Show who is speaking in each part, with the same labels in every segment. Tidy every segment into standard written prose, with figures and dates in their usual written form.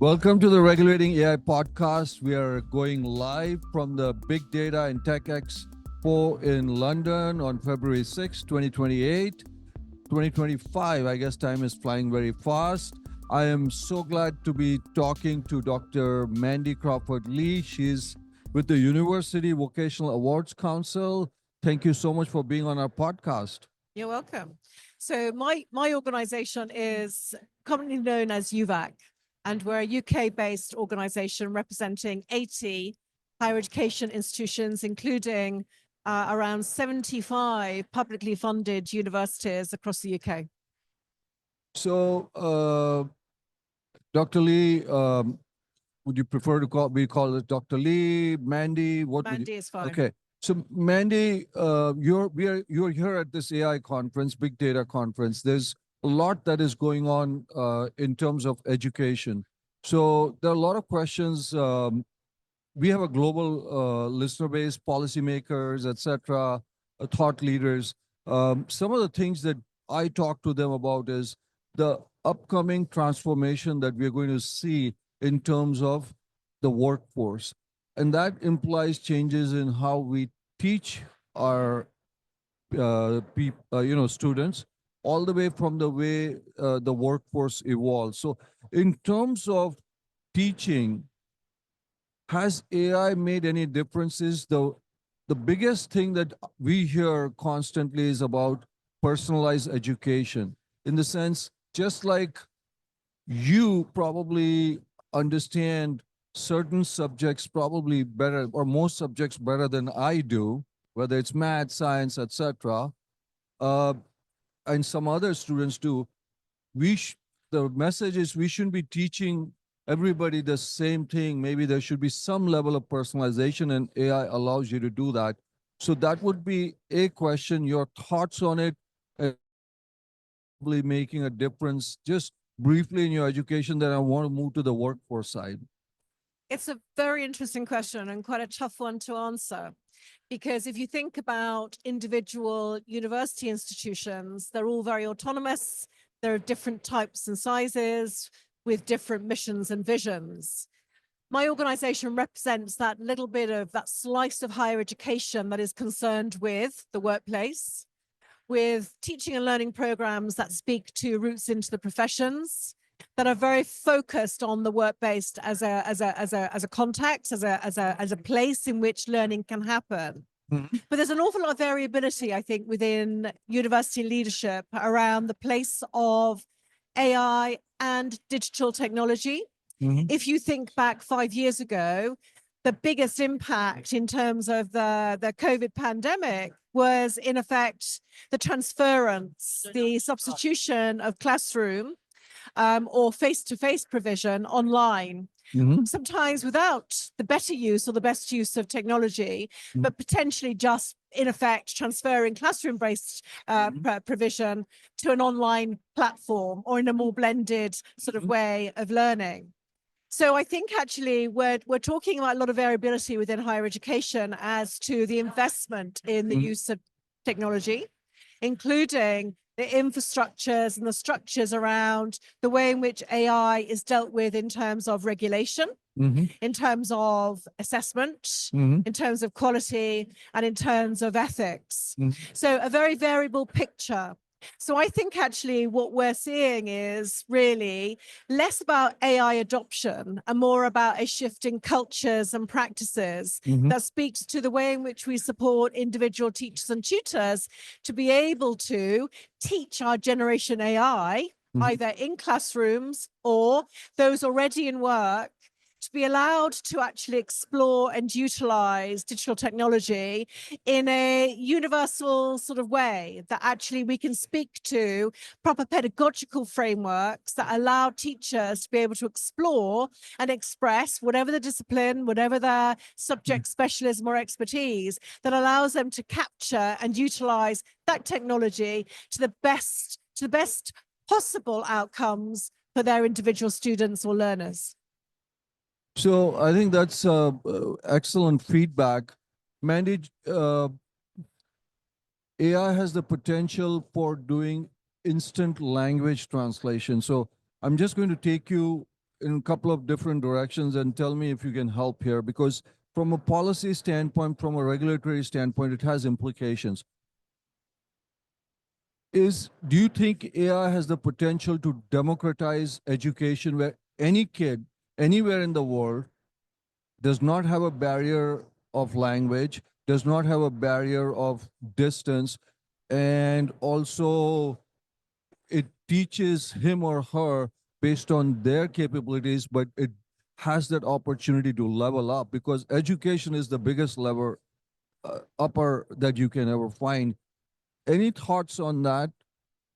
Speaker 1: Welcome to the Regulating AI podcast. We are going live from the Big Data and TechX4 in London on February 6, 2028. 2025, I guess time is flying very fast. I am so glad to be talking to Dr. Mandy Crawford-Lee. She's with the University Vocational Awards Council. Thank you so much for being on our podcast.
Speaker 2: You're welcome. So my organization is commonly known as UVAC, and we're a UK-based organization representing 80 higher education institutions, including around 75 publicly funded universities across the UK.
Speaker 1: So, Dr. Lee, would you prefer to be called Dr. Lee, Mandy?
Speaker 2: Mandy is fine.
Speaker 1: Okay. So Mandy, you're here at this AI conference, Big Data conference. There's a lot that is going on in terms of education. So there are a lot of questions. We have a global listener base, policymakers, etc., thought leaders. Some of the things that I talk to them about is the upcoming transformation that we're going to see in terms of the workforce. And that implies changes in how we teach our students, all the way from the way the workforce evolves. So in terms of teaching, has AI made any differences? The biggest thing that we hear constantly is about personalized education, in the sense, just like you probably understand certain subjects probably better, or most subjects better than I do, whether it's math, science, etc., and some other students do. The message is we shouldn't be teaching everybody the same thing. Maybe there should be some level of personalization, and AI allows you to do that. So that would be a question, your thoughts on it, and probably making a difference just briefly in your education. Then I want to move to the workforce side.
Speaker 2: It's a very interesting question and quite a tough one to answer, because if you think about individual university institutions, they're all very autonomous. There are different types and sizes with different missions and visions. My organization represents that little bit of that slice of higher education that is concerned with the workplace, with teaching and learning programs that speak to roots into the professions, that are very focused on the work-based as a context, as a place in which learning can happen.
Speaker 1: Mm-hmm.
Speaker 2: But there's an awful lot of variability, I think, within university leadership around the place of AI and digital technology.
Speaker 1: Mm-hmm.
Speaker 2: If you think back 5 years ago, the biggest impact in terms of the COVID pandemic was, in effect, the transference, the substitution of classroom or face-to-face provision online.
Speaker 1: Mm-hmm.
Speaker 2: Sometimes without the better use or the best use of technology, but potentially just, in effect, transferring classroom-based provision to an online platform or in a more blended sort of way of learning. So I think actually we're talking about a lot of variability within higher education as to the investment in the use of technology, including the infrastructures and the structures around the way in which AI is dealt with in terms of regulation, in terms of assessment, in terms of quality, and in terms of ethics. So a very variable picture. So I think actually what we're seeing is really less about AI adoption and more about a shift in cultures and practices that speaks to the way in which we support individual teachers and tutors to be able to teach our generation AI, either in classrooms or those already in work, to be allowed to actually explore and utilize digital technology in a universal sort of way, that actually we can speak to proper pedagogical frameworks that allow teachers to be able to explore and express whatever the discipline, whatever their subject specialism or expertise, that allows them to capture and utilize that technology to the best possible outcomes for their individual students or learners.
Speaker 1: So I think that's excellent feedback. Mandy, AI has the potential for doing instant language translation. So I'm just going to take you in a couple of different directions and tell me if you can help here, because from a policy standpoint, from a regulatory standpoint, it has implications. Do you think AI has the potential to democratize education where any kid anywhere in the world does not have a barrier of language, does not have a barrier of distance, and also it teaches him or her based on their capabilities, but it has that opportunity to level up, because education is the biggest lever upper that you can ever find. Any thoughts on that?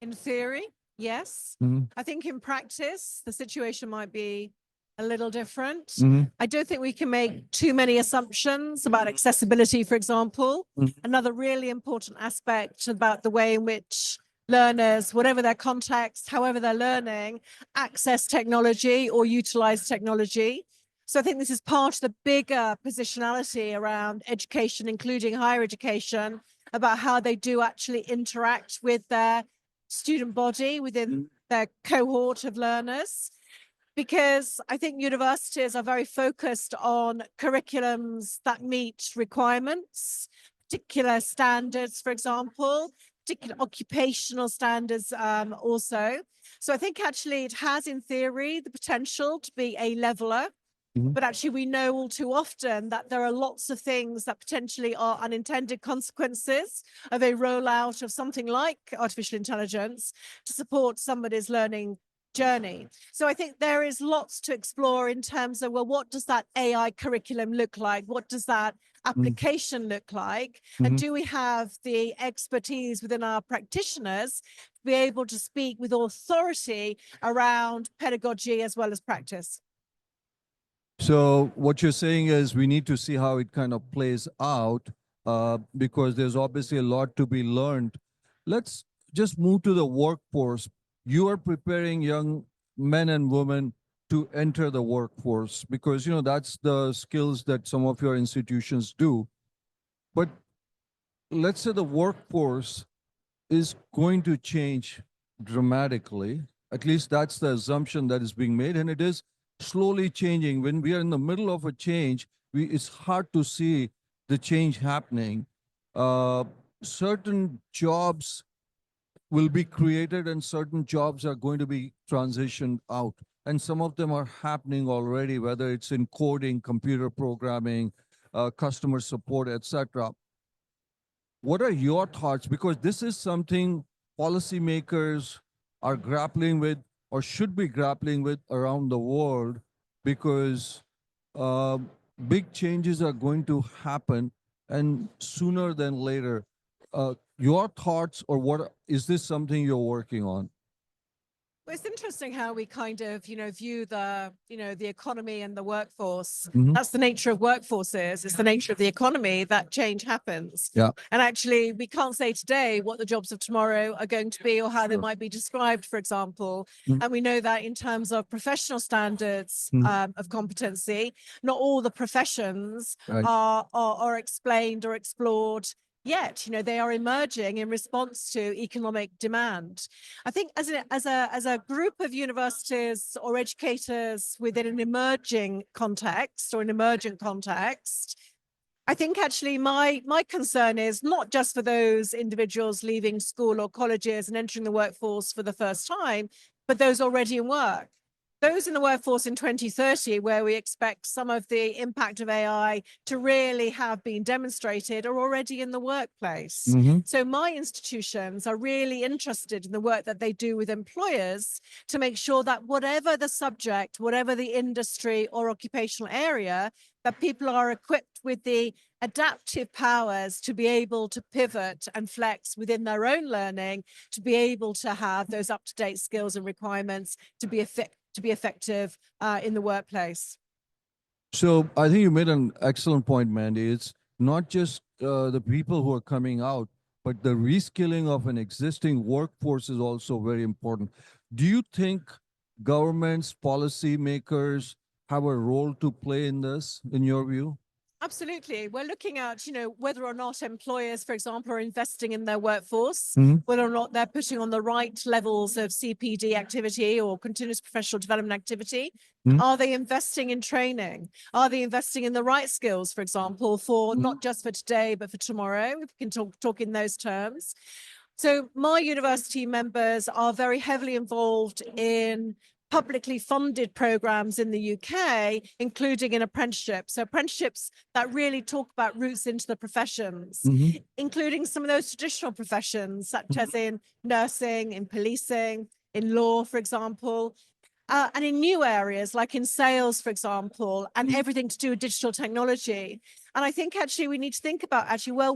Speaker 2: In theory, yes.
Speaker 1: Mhm.
Speaker 2: I think in practice, the situation might be a little different.
Speaker 1: Mhm.
Speaker 2: I don't think we can make too many assumptions about accessibility, for example.
Speaker 1: Mhm.
Speaker 2: Another really important aspect about the way in which learners, whatever their context, however they're learning, access technology or utilize technology. So I think this is part of the bigger positionality around education, including higher education, about how they do actually interact with their student body within their cohort of learners. Because I think universities are very focused on curriculums that meet requirements, particular standards, for example, particular occupational standards also. So I think actually it has, in theory, the potential to be a leveler.
Speaker 1: Mhm.
Speaker 2: But actually, we know all too often that there are lots of things that potentially are unintended consequences of a rollout of something like artificial intelligence to support somebody's learning journey. So I think there is lots to explore in terms of, well, what does that AI curriculum look like? What does that application look like? And
Speaker 1: Mhm.
Speaker 2: do we have the expertise within our practitioners to be able to speak with authority around pedagogy as well as practice?
Speaker 1: So what you're saying is we need to see how it kind of plays out, because there's obviously a lot to be learned. Let's just move to the workforce. You are preparing young men and women to enter the workforce, because that's the skills that some of your institutions do. But let's say the workforce is going to change dramatically. At least that's the assumption that is being made, and it is slowly changing. When we are in the middle of a change, it's hard to see the change happening. Certain jobs will be created and certain jobs are going to be transitioned out. And some of them are happening already, whether it's in coding, computer programming, customer support, etc. What are your thoughts? Because this is something policymakers are grappling with or should be grappling with around the world, because uh, big changes are going to happen and sooner than later. Your thoughts, or what is this something you're working on?
Speaker 2: Well, it's interesting how we kind of, view the economy and the workforce.
Speaker 1: Mhm.
Speaker 2: That's the nature of workforces. It's the nature of the economy that change happens.
Speaker 1: Yeah.
Speaker 2: And actually, we can't say today what the jobs of tomorrow are going to be or how they
Speaker 1: Sure.
Speaker 2: might be described, for example.
Speaker 1: Mhm.
Speaker 2: And we know that in terms of professional standards
Speaker 1: Mhm.
Speaker 2: of competency, not all the professions
Speaker 1: Right.
Speaker 2: are explained or explored yet. They are emerging in response to economic demand. I think as a group of universities or educators within an emerging context or an emergent context, I think actually my concern is not just for those individuals leaving school or colleges and entering the workforce for the first time, but those already in work. Those in the workforce in 2030, where we expect some of the impact of AI to really have been demonstrated, are already in the workplace.
Speaker 1: Mhm.
Speaker 2: So my institutions are really interested in the work that they do with employers to make sure that whatever the subject, whatever the industry or occupational area, that people are equipped with the adaptive powers to be able to pivot and flex within their own learning, to be able to have those up-to-date skills and requirements to be effective in the workplace.
Speaker 1: So I think you made an excellent point, Mandy. It's not just the people who are coming out, but the reskilling of an existing workforce is also very important. Do you think governments, policymakers have a role to play in this, in your view?
Speaker 2: Absolutely. We're looking at, whether or not employers, for example, are investing in their workforce,
Speaker 1: Mhm.
Speaker 2: whether or not they're putting on the right levels of CPD activity or continuous professional development activity.
Speaker 1: Mhm.
Speaker 2: Are they investing in training? Are they investing in the right skills, for example, for not just for today, but for tomorrow? We can talk in those terms. So my university members are very heavily involved in publicly funded programs in the UK, including in apprenticeships. So apprenticeships that really talk about routes into the professions,
Speaker 1: Mhm.
Speaker 2: including some of those traditional professions, such as in nursing, in policing, in law, for example. And in new areas like in sales, for example, and everything to do with digital technology. And I think actually we need to think about well,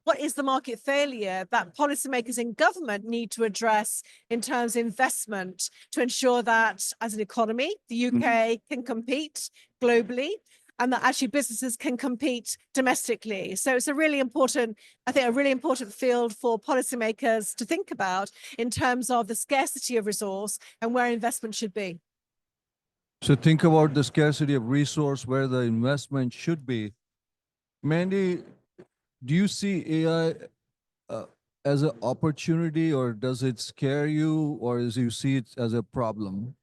Speaker 2: what is the market failure that policymakers in government need to address in terms of investment to ensure that as an economy, the UK can compete globally and that actually businesses can compete domestically. So it's a really important field for policymakers to think about in terms of the scarcity of resource and where investment should be.
Speaker 1: So think about the scarcity of resource, where the investment should be. Mandy, do you see AI uh, as an opportunity, or does it scare you, or as you see it as a problem?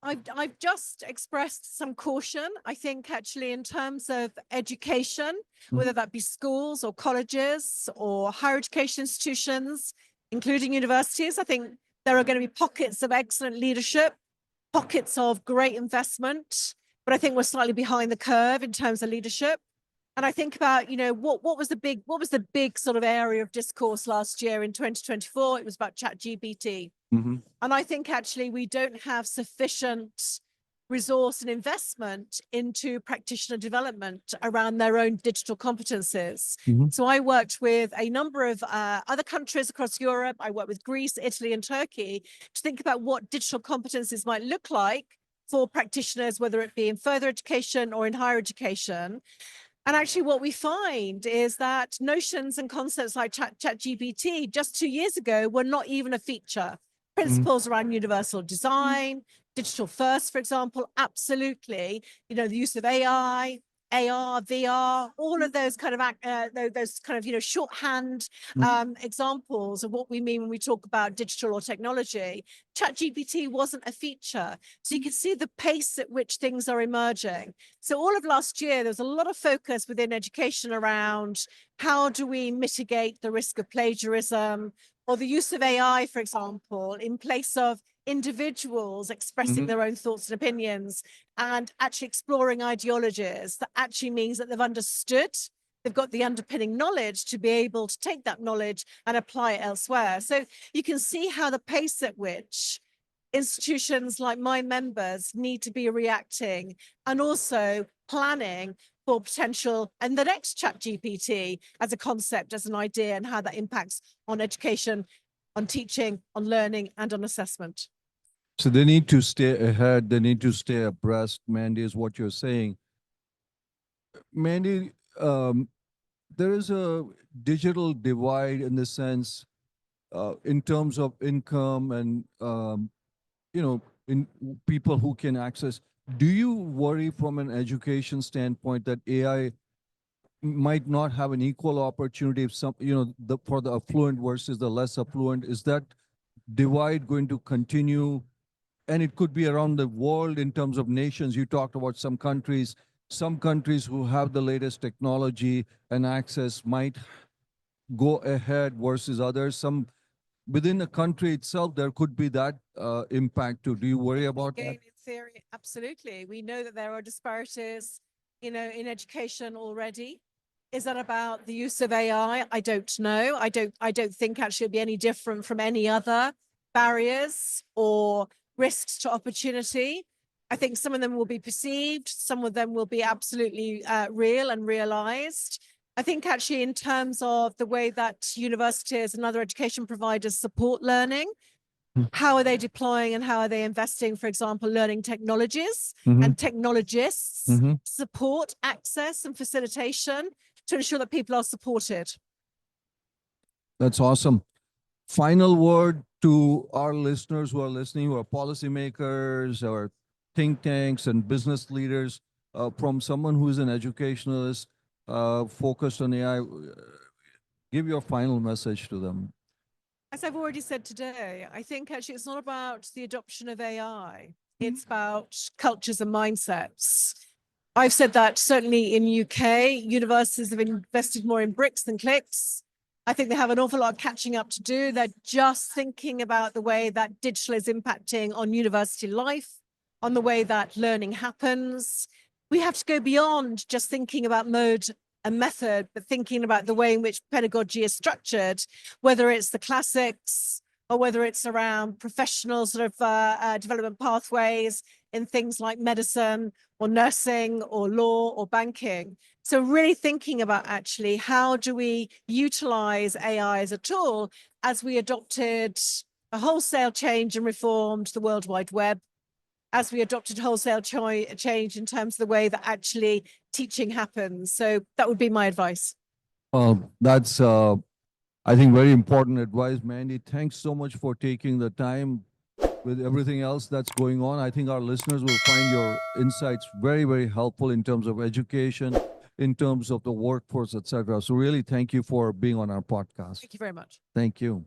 Speaker 2: I've just expressed some caution. I think actually in terms of education, whether that be schools or colleges or higher education institutions, including universities, I think there are going to be pockets of excellent leadership, pockets of great investment, but I think we're slightly behind the curve in terms of leadership. And I think about, what was the big sort of area of discourse last year in 2024? It was about ChatGPT.
Speaker 1: Mhm.
Speaker 2: And I think actually we don't have sufficient resource and investment into practitioner development around their own digital competencies.
Speaker 1: Mhm.
Speaker 2: So I worked with a number of other countries across Europe. I worked with Greece, Italy, and Turkey to think about what digital competencies might look like for practitioners, whether it be in further education or in higher education. And actually what we find is that notions and concepts like ChatGPT just 2 years ago were not even a feature. Principles around universal design, digital first, for example, absolutely. The use of AI, AR, VR, all of those kind of shorthand examples of what we mean when we talk about digital or technology. ChatGPT wasn't a feature. So you can see the pace at which things are emerging. So all of last year, there was a lot of focus within education around how do we mitigate the risk of plagiarism or the use of AI, for example, in place of individuals expressing their own thoughts and opinions and actually exploring ideologies that actually means that they've understood, they've got the underpinning knowledge to be able to take that knowledge and apply it elsewhere. So you can see how the pace at which institutions like my members need to be reacting and also planning for potential and the next ChatGPT as a concept, as an idea, and how that impacts on education, on teaching, on learning, and on assessment.
Speaker 1: So they need to stay ahead. They need to stay abreast. Mandy, is what you're saying. Mandy, there is a digital divide in the sense, in terms of income and in people who can access. Do you worry from an education standpoint that AI might not have an equal opportunity if for the affluent versus the less affluent? Is that divide going to continue? And it could be around the world in terms of nations. You talked about some countries who have the latest technology and access might go ahead versus others. Some within a country itself, there could be that impact too. Do you worry about that?
Speaker 2: Again, in theory, absolutely. We know that there are disparities, in education already. Is that about the use of AI? I don't know. I don't think actually it'll be any different from any other barriers or risks to opportunity. I think some of them will be perceived, some of them will be absolutely real and realized. I think actually in terms of the way that universities and other education providers support learning, how are they deploying and how are they investing, for example, learning technologies and technologists, support, access and facilitation to ensure that people are supported.
Speaker 1: That's awesome. Final word to our listeners who are listening, who are policymakers or think tanks and business leaders, from someone who is an educationalist. focused on AI. Give your final message to them.
Speaker 2: As I've already said today, I think actually it's not about the adoption of AI. It's about cultures and mindsets. I've said that certainly in UK, universities have invested more in bricks than clicks. I think they have an awful lot of catching up to do. They're just thinking about the way that digital is impacting on university life, on the way that learning happens. We have to go beyond just thinking about mode and method, but thinking about the way in which pedagogy is structured, whether it's the classics or whether it's around professional sort of development pathways in things like medicine or nursing or law or banking. So really thinking about actually how do we utilize AI as a tool as we adopted a wholesale change and reformed the World Wide Web, as we adopted wholesale change in terms of the way that actually teaching happens. So that would be my advice.
Speaker 1: Well, that's, I think, very important advice, Mandy. Thanks so much for taking the time with everything else that's going on. I think our listeners will find your insights very, very helpful in terms of education, in terms of the workforce, etc. So really, thank you for being on our podcast.
Speaker 2: Thank you very much.
Speaker 1: Thank you.